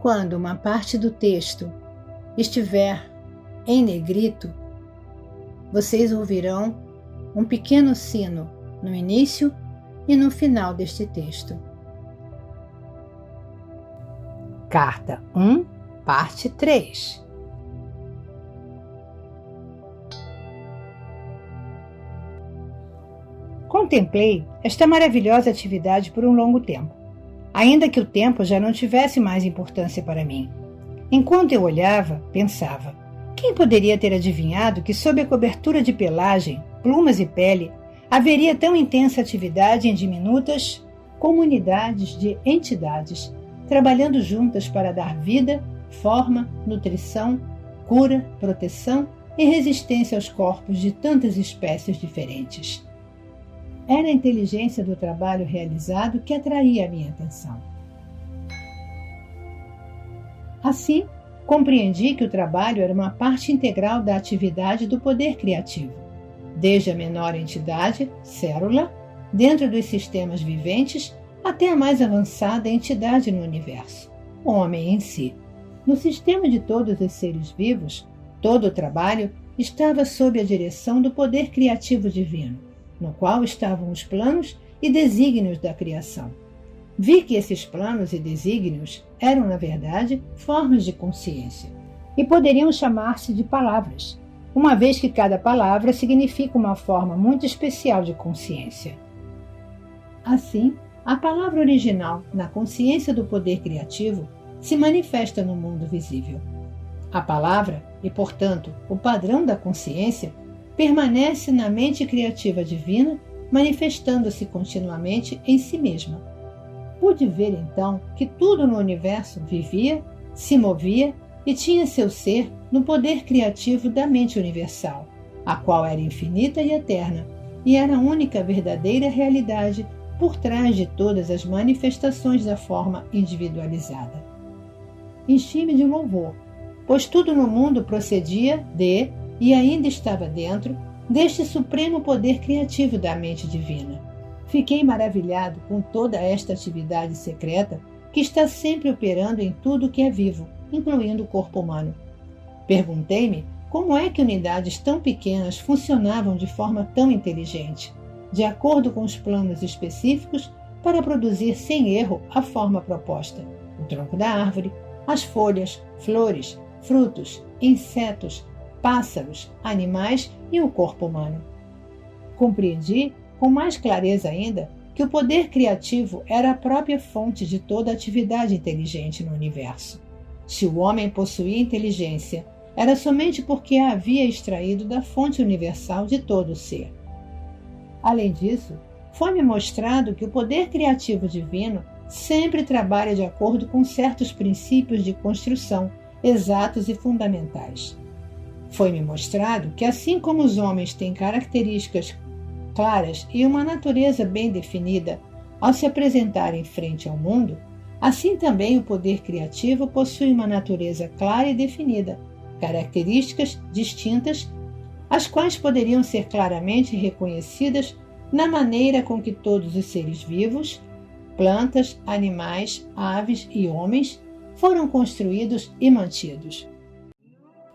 Quando uma parte do texto estiver em negrito, vocês ouvirão um pequeno sino no início e no final deste texto. Carta 1, parte 3. Contemplei esta maravilhosa atividade por um longo tempo, ainda que o tempo já não tivesse mais importância para mim. Enquanto eu olhava, pensava: quem poderia ter adivinhado que, sob a cobertura de pelagem, plumas e pele, haveria tão intensa atividade em diminutas comunidades de entidades, trabalhando juntas para dar vida, forma, nutrição, cura, proteção e resistência aos corpos de tantas espécies diferentes. Era a inteligência do trabalho realizado que atraía a minha atenção. Assim, compreendi que o trabalho era uma parte integral da atividade do poder criativo, desde a menor entidade, célula, dentro dos sistemas viventes, até a mais avançada entidade no universo, o homem em si. No sistema de todos os seres vivos, todo o trabalho estava sob a direção do poder criativo divino, no qual estavam os planos e desígnios da criação. Vi que esses planos e desígnios eram, na verdade, formas de consciência, e poderiam chamar-se de palavras, uma vez que cada palavra significa uma forma muito especial de consciência. Assim, a palavra original, na consciência do poder criativo, se manifesta no mundo visível. A palavra, e portanto o padrão da consciência, permanece na mente criativa divina, manifestando-se continuamente em si mesma. Pude ver então que tudo no universo vivia, se movia e tinha seu ser no poder criativo da mente universal, a qual era infinita e eterna, e era a única verdadeira realidade por trás de todas as manifestações da forma individualizada. Enchi-me de louvor, pois tudo no mundo procedia e ainda estava dentro deste supremo poder criativo da mente divina. Fiquei maravilhado com toda esta atividade secreta que está sempre operando em tudo que é vivo, incluindo o corpo humano. Perguntei-me como é que unidades tão pequenas funcionavam de forma tão inteligente, de acordo com os planos específicos, para produzir sem erro a forma proposta: o tronco da árvore, as folhas, flores, frutos, insetos, pássaros, animais e o corpo humano. Compreendi, com mais clareza ainda, que o poder criativo era a própria fonte de toda atividade inteligente no universo. Se o homem possuía inteligência, era somente porque a havia extraído da fonte universal de todo o ser. Além disso, foi-me mostrado que o poder criativo divino sempre trabalha de acordo com certos princípios de construção, exatos e fundamentais. Foi-me mostrado que, assim como os homens têm características claras e uma natureza bem definida ao se apresentarem frente ao mundo, assim também o poder criativo possui uma natureza clara e definida, características distintas, as quais poderiam ser claramente reconhecidas na maneira com que todos os seres vivos, plantas, animais, aves e homens, foram construídos e mantidos.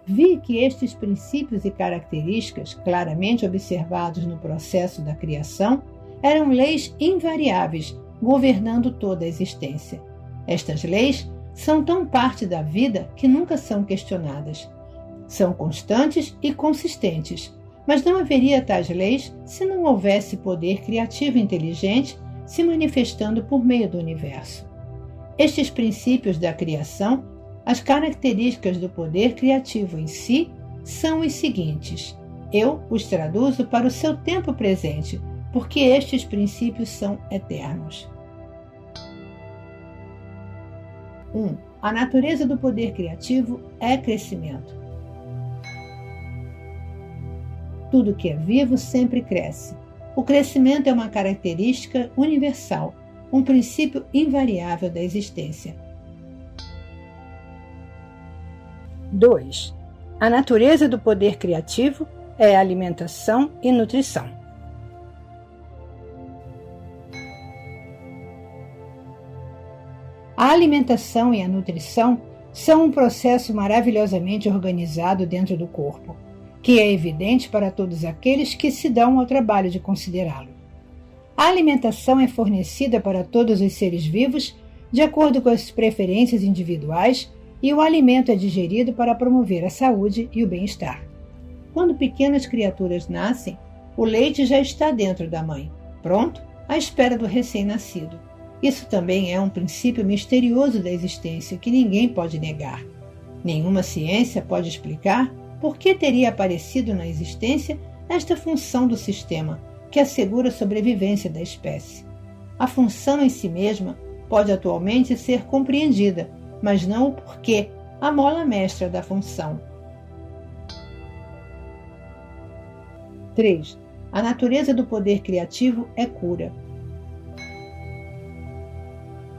Vi que estes princípios e características, claramente observados no processo da criação, eram leis invariáveis, governando toda a existência. Estas leis são tão parte da vida que nunca são questionadas. São constantes e consistentes, mas não haveria tais leis se não houvesse poder criativo inteligente se manifestando por meio do universo. Estes princípios da criação, as características do poder criativo em si, são os seguintes. Eu os traduzo para o seu tempo presente, porque estes princípios são eternos. 1. A natureza do poder criativo é crescimento. Tudo que é vivo sempre cresce. O crescimento é uma característica universal, um princípio invariável da existência. 2. A natureza do poder criativo é alimentação e nutrição. A A alimentação e a nutrição são um processo maravilhosamente organizado dentro do corpo, que é evidente para todos aqueles que se dão ao trabalho de considerá-lo. A alimentação é fornecida para todos os seres vivos de acordo com as preferências individuais e o alimento é digerido para promover a saúde e o bem-estar. Quando pequenas criaturas nascem, o leite já está dentro da mãe, pronto, à espera do recém-nascido. Isso também é um princípio misterioso da existência que ninguém pode negar. Nenhuma ciência pode explicar por que teria aparecido na existência esta função do sistema, que assegura a sobrevivência da espécie. A função em si mesma pode atualmente ser compreendida, mas não o porquê, a mola mestra da função. 3. A natureza do poder criativo é cura.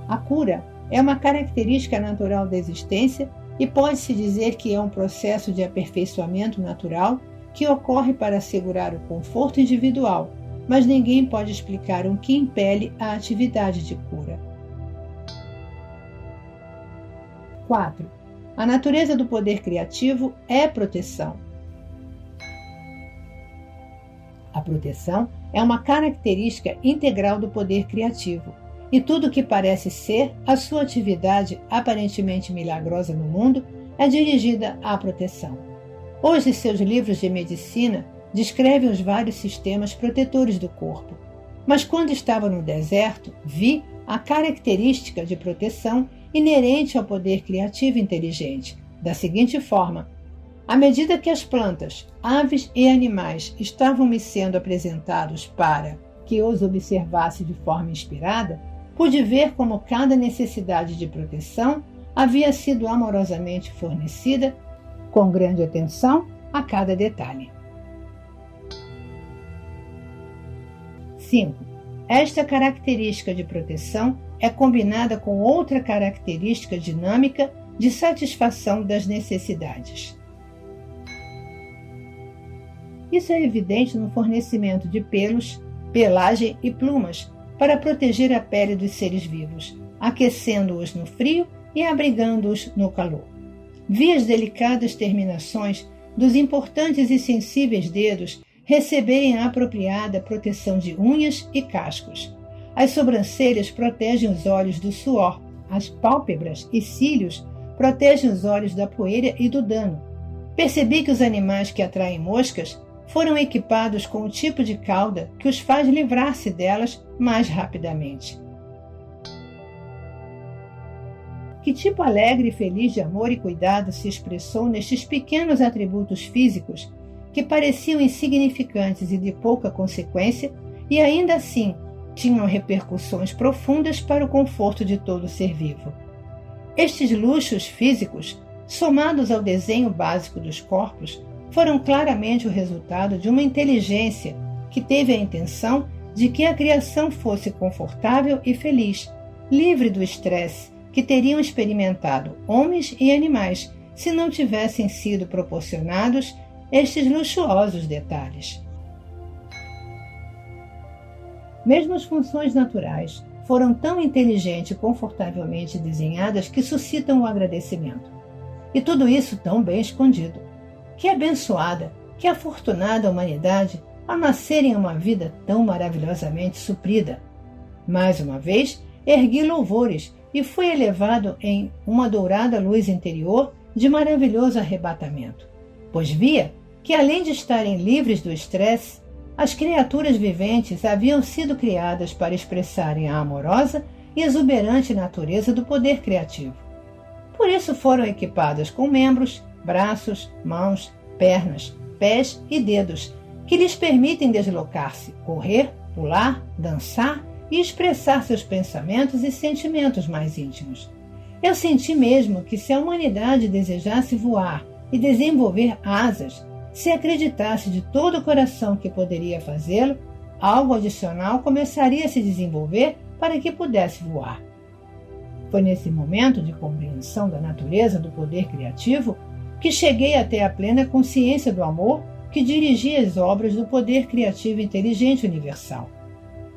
A cura é uma característica natural da existência e pode-se dizer que é um processo de aperfeiçoamento natural que ocorre para assegurar o conforto individual, mas ninguém pode explicar o que impele a atividade de cura. 4. A natureza do poder criativo é proteção. A proteção é uma característica integral do poder criativo, e tudo que parece ser a sua atividade aparentemente milagrosa no mundo é dirigida à proteção. Hoje, seus livros de medicina descrevem os vários sistemas protetores do corpo, mas quando estava no deserto, vi a característica de proteção inerente ao poder criativo inteligente, da seguinte forma: à medida que as plantas, aves e animais estavam me sendo apresentados para que os observasse de forma inspirada, pude ver como cada necessidade de proteção havia sido amorosamente fornecida, com grande atenção a cada detalhe. 5. Esta característica de proteção é combinada com outra característica dinâmica de satisfação das necessidades. Isso é evidente no fornecimento de pelos, pelagem e plumas para proteger a pele dos seres vivos, aquecendo-os no frio e abrigando-os no calor. Vi as delicadas terminações dos importantes e sensíveis dedos receberem a apropriada proteção de unhas e cascos. As sobrancelhas protegem os olhos do suor, as pálpebras e cílios protegem os olhos da poeira e do dano. Percebi que os animais que atraem moscas foram equipados com o tipo de cauda que os faz livrar-se delas mais rapidamente. Que tipo alegre e feliz de amor e cuidado se expressou nestes pequenos atributos físicos que pareciam insignificantes e de pouca consequência e ainda assim tinham repercussões profundas para o conforto de todo ser vivo. Estes luxos físicos, somados ao desenho básico dos corpos, foram claramente o resultado de uma inteligência que teve a intenção de que a criação fosse confortável e feliz, livre do estresse que teriam experimentado homens e animais se não tivessem sido proporcionados estes luxuosos detalhes. Mesmo as funções naturais foram tão inteligente e confortavelmente desenhadas que suscitam o agradecimento. E tudo isso tão bem escondido. Que abençoada, que afortunada a humanidade ao nascer em uma vida tão maravilhosamente suprida. Mais uma vez, ergui louvores e fui elevado em uma dourada luz interior de maravilhoso arrebatamento, pois via que, além de estarem livres do estresse, as criaturas viventes haviam sido criadas para expressarem a amorosa e exuberante natureza do poder criativo. Por isso foram equipadas com membros, braços, mãos, pernas, pés e dedos, que lhes permitem deslocar-se, correr, pular, dançar e expressar seus pensamentos e sentimentos mais íntimos. Eu senti mesmo que se a humanidade desejasse voar e desenvolver asas, se acreditasse de todo o coração que poderia fazê-lo, algo adicional começaria a se desenvolver para que pudesse voar. Foi nesse momento de compreensão da natureza do poder criativo que cheguei até a plena consciência do amor que dirigia as obras do poder criativo inteligente universal.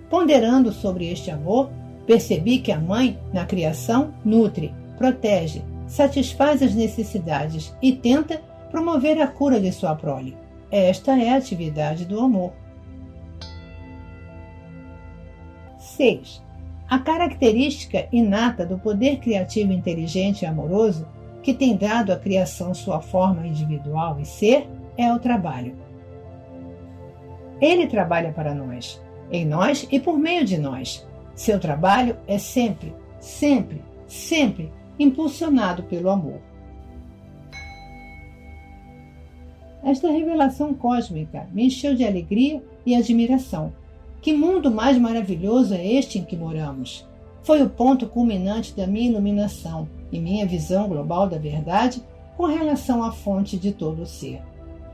Ponderando sobre este amor, Percebi que a mãe, na criação, nutre, protege, satisfaz as necessidades e tenta promover a cura de sua prole. Esta é a atividade do amor. 6. A característica inata do poder criativo inteligente e amoroso, que tem dado à criação sua forma individual e ser, é o trabalho. Ele trabalha para nós, em nós e por meio de nós. Seu trabalho é sempre, sempre, sempre impulsionado pelo amor. Esta revelação cósmica me encheu de alegria e admiração. Que mundo mais maravilhoso é este em que moramos? Foi o ponto culminante da minha iluminação e minha visão global da verdade com relação à fonte de todo o ser.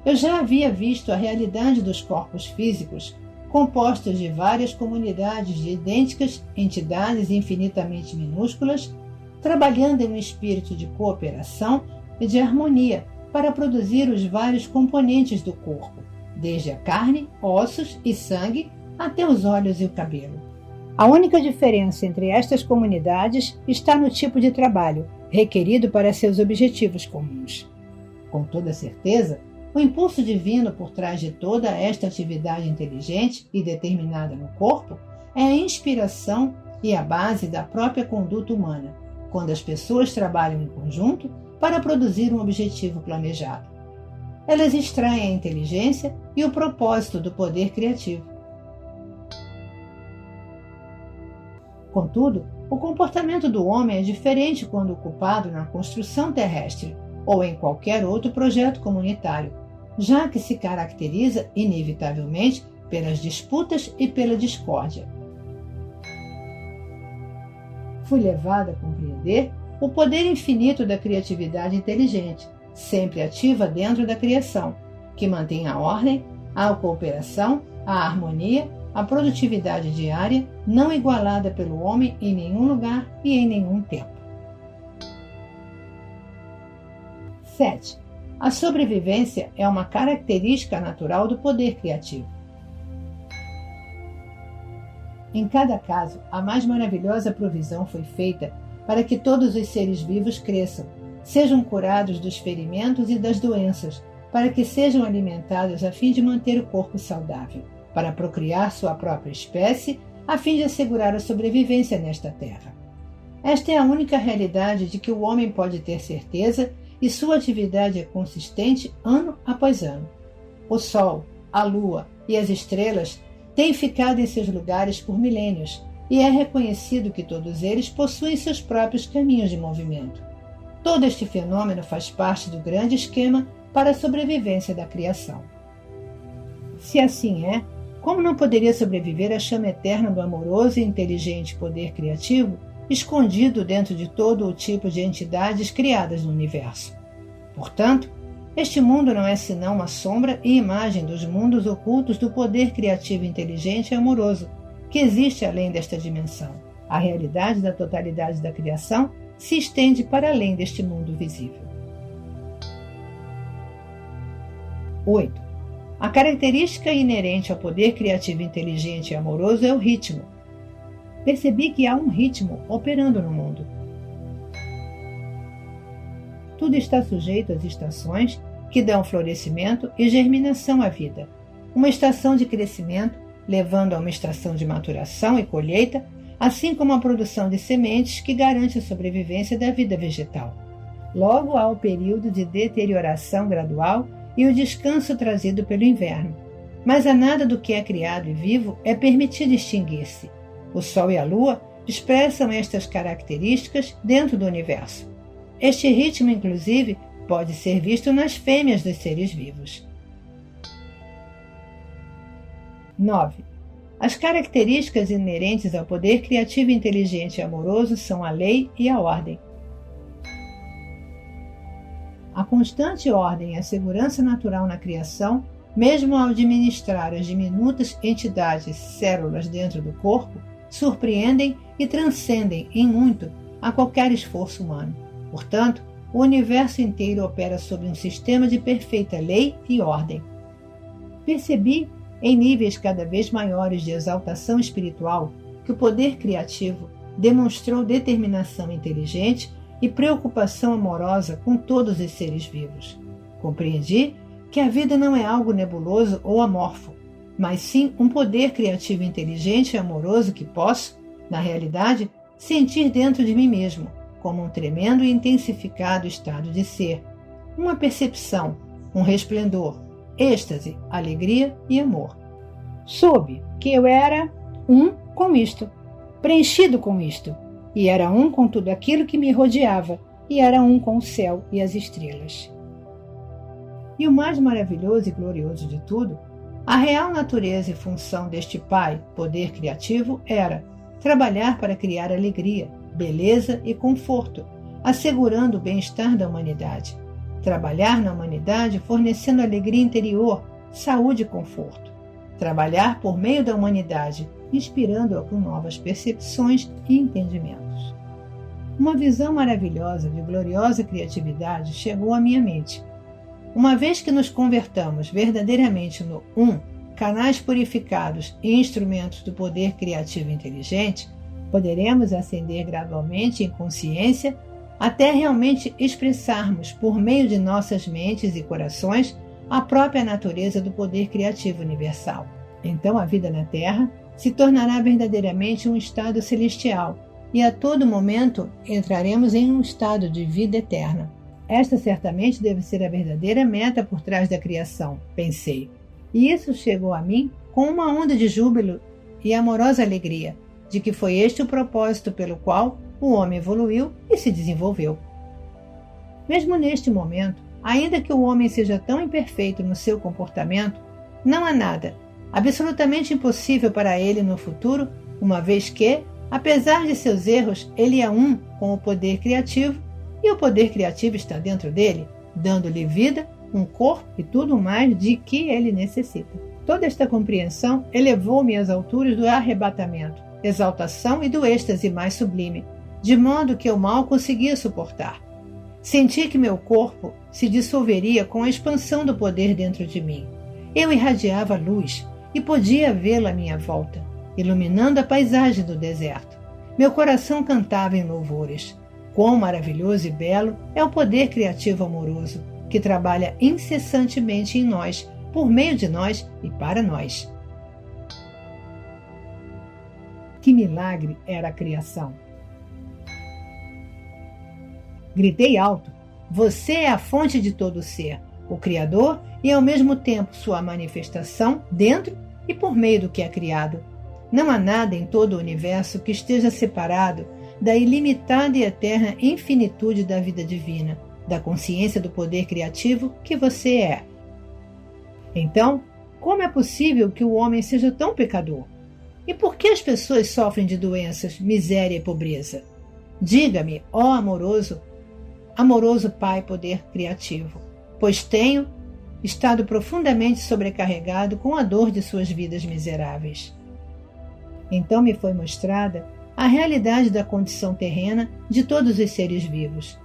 Eu já havia visto a realidade dos corpos físicos, compostos de várias comunidades de idênticas entidades infinitamente minúsculas, trabalhando em um espírito de cooperação e de harmonia para produzir os vários componentes do corpo, desde a carne, ossos e sangue até os olhos e o cabelo. A única diferença entre estas comunidades está no tipo de trabalho requerido para seus objetivos comuns. Com toda certeza, o impulso divino por trás de toda esta atividade inteligente e determinada no corpo é a inspiração e a base da própria conduta humana, quando as pessoas trabalham em conjunto para produzir um objetivo planejado. Elas extraem a inteligência e o propósito do poder criativo. Contudo, o comportamento do homem é diferente quando ocupado na construção terrestre ou em qualquer outro projeto comunitário, já que se caracteriza inevitavelmente pelas disputas e pela discórdia. Fui levada a compreender o poder infinito da criatividade inteligente, sempre ativa dentro da criação, que mantém a ordem, a cooperação, a harmonia, a produtividade diária, não igualada pelo homem em nenhum lugar e em nenhum tempo. 7. A sobrevivência é uma característica natural do poder criativo. Em cada caso, a mais maravilhosa provisão foi feita para que todos os seres vivos cresçam, sejam curados dos ferimentos e das doenças, para que sejam alimentados a fim de manter o corpo saudável, para procriar sua própria espécie, a fim de assegurar a sobrevivência nesta terra. Esta é a única realidade de que o homem pode ter certeza e sua atividade é consistente ano após ano. O Sol, a Lua e as estrelas têm ficado em seus lugares por milênios e é reconhecido que todos eles possuem seus próprios caminhos de movimento. Todo este fenômeno faz parte do grande esquema para a sobrevivência da criação. Se assim é, como não poderia sobreviver a chama eterna do amoroso e inteligente poder criativo, escondido dentro de todo o tipo de entidades criadas no universo? Portanto, este mundo não é senão uma sombra e imagem dos mundos ocultos do poder criativo inteligente e amoroso, que existe além desta dimensão. A realidade da totalidade da criação se estende para além deste mundo visível. 8. A característica inerente ao poder criativo inteligente e amoroso é o ritmo. Percebi que há um ritmo operando no mundo. Tudo está sujeito às estações que dão florescimento e germinação à vida. Uma estação de crescimento, levando a uma estação de maturação e colheita, assim como a produção de sementes que garante a sobrevivência da vida vegetal. Logo há o período de deterioração gradual e o descanso trazido pelo inverno. Mas a nada do que é criado e vivo é permitido extinguir-se. O Sol e a Lua expressam estas características dentro do universo. Este ritmo, inclusive, pode ser visto nas fêmeas dos seres vivos. 9. As características inerentes ao poder criativo inteligente e amoroso são a lei e a ordem. A constante ordem e a segurança natural na criação, mesmo ao administrar as diminutas entidades células dentro do corpo, surpreendem e transcendem em muito a qualquer esforço humano. Portanto, o universo inteiro opera sob um sistema de perfeita lei e ordem. Percebi, em níveis cada vez maiores de exaltação espiritual, que o poder criativo demonstrou determinação inteligente e preocupação amorosa com todos os seres vivos. Compreendi que a vida não é algo nebuloso ou amorfo, mas sim um poder criativo inteligente e amoroso que posso, na realidade, sentir dentro de mim mesmo, como um tremendo e intensificado estado de ser, uma percepção, um resplendor, êxtase, alegria e amor. Soube que eu era um com isto, preenchido com isto, e era um com tudo aquilo que me rodeava, e era um com o céu e as estrelas. E o mais maravilhoso e glorioso de tudo, a real natureza e função deste Pai, poder criativo, era trabalhar para criar alegria, beleza e conforto, assegurando o bem-estar da humanidade. Trabalhar na humanidade fornecendo alegria interior, saúde e conforto. Trabalhar por meio da humanidade, inspirando-a com novas percepções e entendimentos. Uma visão maravilhosa de gloriosa criatividade chegou à minha mente. Uma vez que nos convertamos verdadeiramente no canais purificados e instrumentos do poder criativo inteligente, poderemos ascender gradualmente em consciência até realmente expressarmos, por meio de nossas mentes e corações, a própria natureza do poder criativo universal. Então a vida na Terra se tornará verdadeiramente um estado celestial e a todo momento entraremos em um estado de vida eterna. Esta certamente deve ser a verdadeira meta por trás da criação, pensei. E isso chegou a mim com uma onda de júbilo e amorosa alegria, de que foi este o propósito pelo qual o homem evoluiu e se desenvolveu. Mesmo neste momento, ainda que o homem seja tão imperfeito no seu comportamento, não há nada absolutamente impossível para ele no futuro, uma vez que, apesar de seus erros, ele é um com o poder criativo e o poder criativo está dentro dele, dando-lhe vida, um corpo e tudo mais de que ele necessita. Toda esta compreensão elevou-me às alturas do arrebatamento, exaltação e do êxtase mais sublime, de modo que eu mal conseguia suportar. Senti que meu corpo se dissolveria com a expansão do poder dentro de mim. Eu irradiava luz e podia vê-la à minha volta, iluminando a paisagem do deserto. Meu coração cantava em louvores. Quão maravilhoso e belo é o poder criativo amoroso, que trabalha incessantemente em nós, por meio de nós e para nós. Que milagre era a criação! Gritei alto: você é a fonte de todo o ser, o Criador e ao mesmo tempo sua manifestação dentro e por meio do que é criado. Não há nada em todo o universo que esteja separado da ilimitada e eterna infinitude da vida divina, da consciência do poder criativo que você é. Então, como é possível que o homem seja tão pecador? E por que as pessoas sofrem de doenças, miséria e pobreza? Diga-me, ó amoroso Pai poder criativo, pois tenho estado profundamente sobrecarregado com a dor de suas vidas miseráveis. Então me foi mostrada a realidade da condição terrena de todos os seres vivos.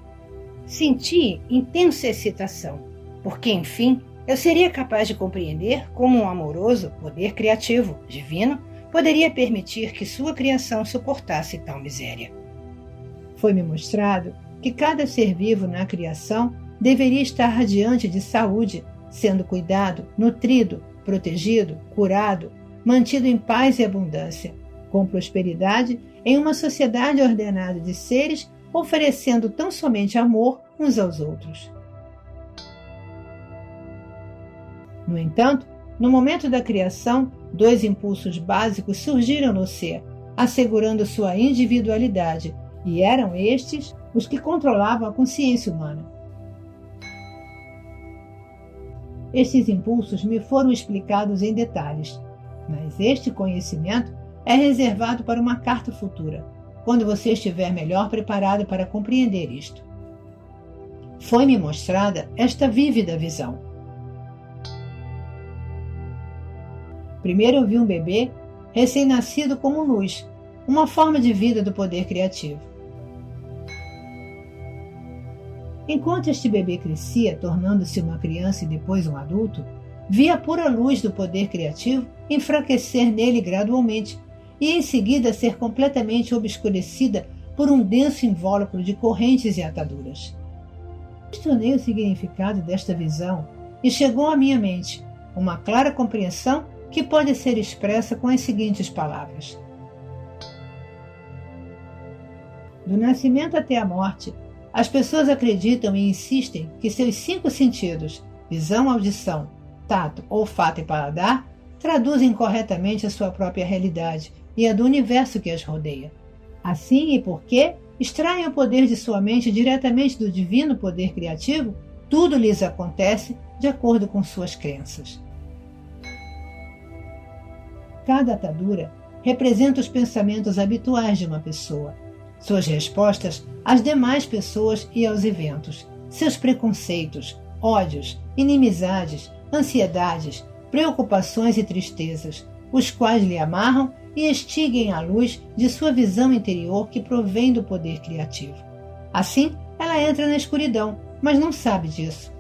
Senti intensa excitação, porque, enfim, eu seria capaz de compreender como um amoroso poder criativo, divino, poderia permitir que sua criação suportasse tal miséria. Foi-me mostrado que cada ser vivo na criação deveria estar radiante de saúde, sendo cuidado, nutrido, protegido, curado, mantido em paz e abundância, com prosperidade em uma sociedade ordenada de seres oferecendo tão somente amor uns aos outros. No entanto, no momento da criação, dois impulsos básicos surgiram no ser, assegurando sua individualidade, e eram estes os que controlavam a consciência humana. Estes impulsos me foram explicados em detalhes, mas este conhecimento é reservado para uma carta futura, quando você estiver melhor preparado para compreender isto. Foi-me mostrada esta vívida visão. Primeiro eu vi um bebê recém-nascido como luz, uma forma de vida do poder criativo. Enquanto este bebê crescia, tornando-se uma criança e depois um adulto, vi a pura luz do poder criativo enfraquecer nele gradualmente, e em seguida ser completamente obscurecida por um denso invólucro de correntes e ataduras. Questionei o significado desta visão e chegou à minha mente uma clara compreensão que pode ser expressa com as seguintes palavras: do nascimento até a morte, as pessoas acreditam e insistem que seus 5 sentidos, visão, audição, tato, olfato e paladar, traduzem corretamente a sua própria realidade e a do universo que as rodeia. Assim e porque extraem o poder de sua mente diretamente do divino poder criativo, tudo lhes acontece de acordo com suas crenças. Cada atadura representa os pensamentos habituais de uma pessoa, suas respostas às demais pessoas e aos eventos, seus preconceitos, ódios, inimizades, ansiedades, preocupações e tristezas, os quais lhe amarram e extinguem a luz de sua visão interior que provém do poder criativo. Assim, ela entra na escuridão, mas não sabe disso.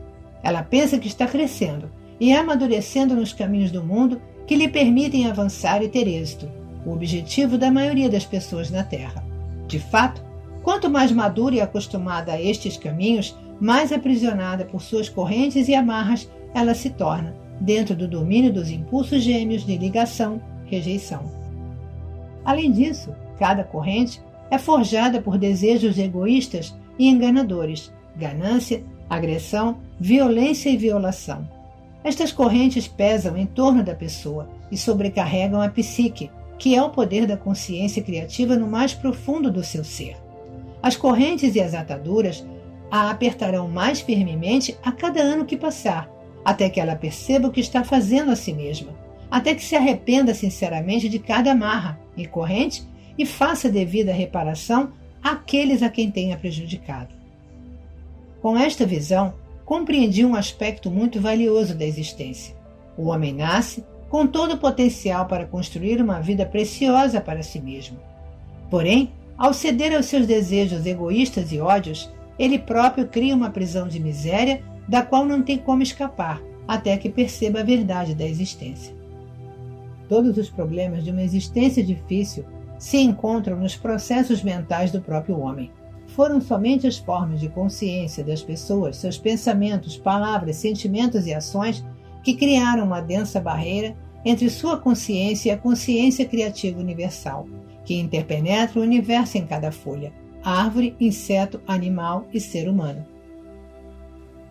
Ela pensa que está crescendo e amadurecendo nos caminhos do mundo que lhe permitem avançar e ter êxito, o objetivo da maioria das pessoas na Terra. De fato, quanto mais madura e acostumada a estes caminhos, mais aprisionada por suas correntes e amarras ela se torna, dentro do domínio dos impulsos gêmeos de ligação, rejeição. Além disso, cada corrente é forjada por desejos egoístas e enganadores, ganância, agressão, violência e violação. Estas correntes pesam em torno da pessoa e sobrecarregam a psique, que é o poder da consciência criativa no mais profundo do seu ser. As correntes e as ataduras a apertarão mais firmemente a cada ano que passar, até que ela perceba o que está fazendo a si mesma, até que se arrependa sinceramente de cada amarra e corrente e faça devida reparação àqueles a quem tenha prejudicado. Com esta visão, compreendi um aspecto muito valioso da existência. O homem nasce com todo o potencial para construir uma vida preciosa para si mesmo. Porém, ao ceder aos seus desejos egoístas e ódios, ele próprio cria uma prisão de miséria da qual não tem como escapar, até que perceba a verdade da existência. Todos os problemas de uma existência difícil se encontram nos processos mentais do próprio homem. Foram somente as formas de consciência das pessoas, seus pensamentos, palavras, sentimentos e ações que criaram uma densa barreira entre sua consciência e a consciência criativa universal, que interpenetra o universo em cada folha, árvore, inseto, animal e ser humano.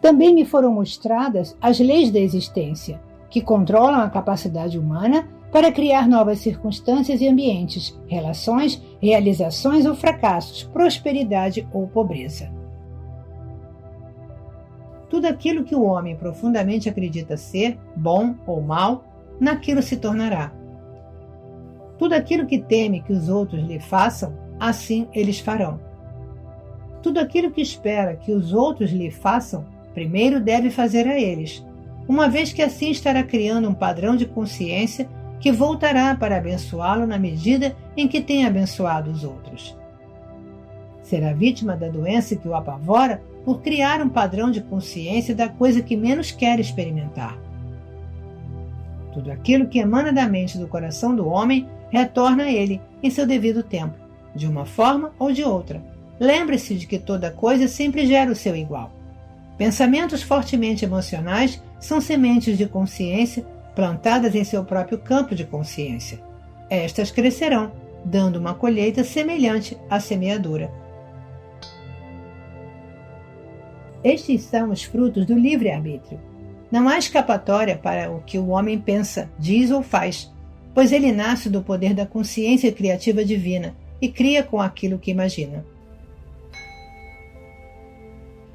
Também me foram mostradas as leis da existência, que controlam a capacidade humana para criar novas circunstâncias e ambientes, relações, realizações ou fracassos, prosperidade ou pobreza. Tudo aquilo que o homem profundamente acredita ser, bom ou mal, naquilo se tornará. Tudo aquilo que teme que os outros lhe façam, assim eles farão. Tudo aquilo que espera que os outros lhe façam, primeiro deve fazer a eles, uma vez que assim estará criando um padrão de consciência que voltará para abençoá-lo na medida em que tem abençoado os outros. Será vítima da doença que o apavora por criar um padrão de consciência da coisa que menos quer experimentar. Tudo aquilo que emana da mente e do coração do homem retorna a ele em seu devido tempo, de uma forma ou de outra. Lembre-se de que toda coisa sempre gera o seu igual. Pensamentos fortemente emocionais são sementes de consciência plantadas em seu próprio campo de consciência. Estas crescerão, dando uma colheita semelhante à semeadura. Estes são os frutos do livre-arbítrio. Não há escapatória para o que o homem pensa, diz ou faz, pois ele nasce do poder da consciência criativa divina e cria com aquilo que imagina.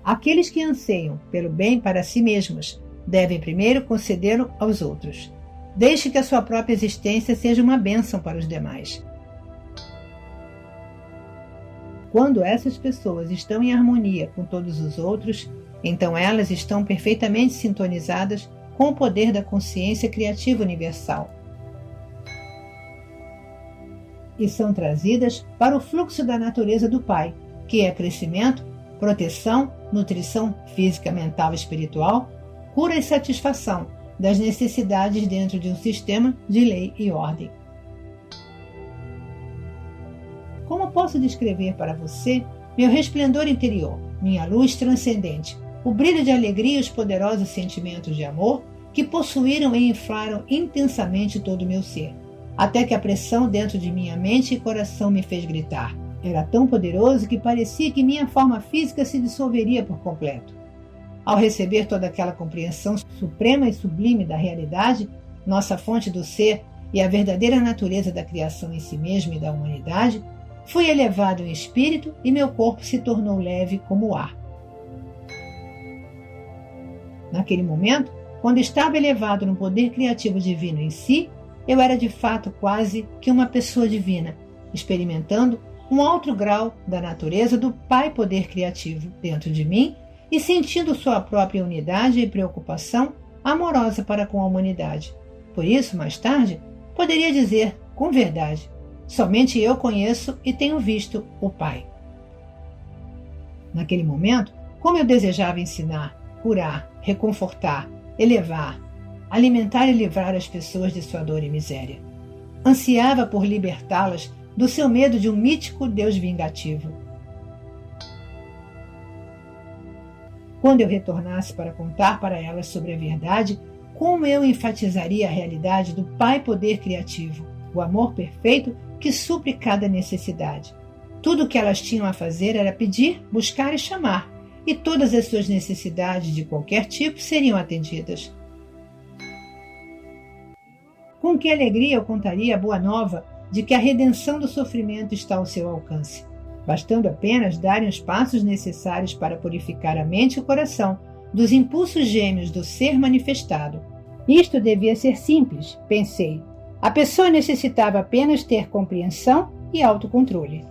Aqueles que anseiam pelo bem para si mesmos devem primeiro concedê-lo aos outros. Deixe que a sua própria existência seja uma bênção para os demais. Quando essas pessoas estão em harmonia com todos os outros, então elas estão perfeitamente sintonizadas com o poder da consciência criativa universal e são trazidas para o fluxo da natureza do Pai, que é crescimento, proteção, nutrição física, mental e espiritual, cura e satisfação das necessidades dentro de um sistema de lei e ordem. posso descrever para você meu resplendor interior, minha luz transcendente, o brilho de alegria e os poderosos sentimentos de amor que possuíram e inflaram intensamente todo o meu ser, até que a pressão dentro de minha mente e coração me fez gritar. Era tão poderoso que parecia que minha forma física se dissolveria por completo. Ao receber toda aquela compreensão suprema e sublime da realidade, nossa fonte do ser e a verdadeira natureza da criação em si mesma e da humanidade, fui elevado em espírito e meu corpo se tornou leve como o ar. Naquele momento, quando estava elevado no poder criativo divino em si, eu era de fato quase que uma pessoa divina, experimentando um alto grau da natureza do Pai Poder Criativo dentro de mim e sentindo sua própria unidade e preocupação amorosa para com a humanidade. Por isso, mais tarde, poderia dizer, com verdade, somente eu conheço e tenho visto o Pai. Naquele momento, como eu desejava ensinar, curar, reconfortar, elevar, alimentar e livrar as pessoas de sua dor e miséria. Ansiava por libertá-las do seu medo de um mítico Deus vingativo. Quando eu retornasse para contar para elas sobre a verdade, como eu enfatizaria a realidade do Pai Poder Criativo, o amor perfeito que supre cada necessidade. Tudo o que elas tinham a fazer era pedir, buscar e chamar, e todas as suas necessidades de qualquer tipo seriam atendidas. Com que alegria eu contaria a boa nova de que a redenção do sofrimento está ao seu alcance, bastando apenas darem os passos necessários para purificar a mente e o coração dos impulsos gêmeos do ser manifestado. Isto devia ser simples, pensei. A pessoa necessitava apenas ter compreensão e autocontrole.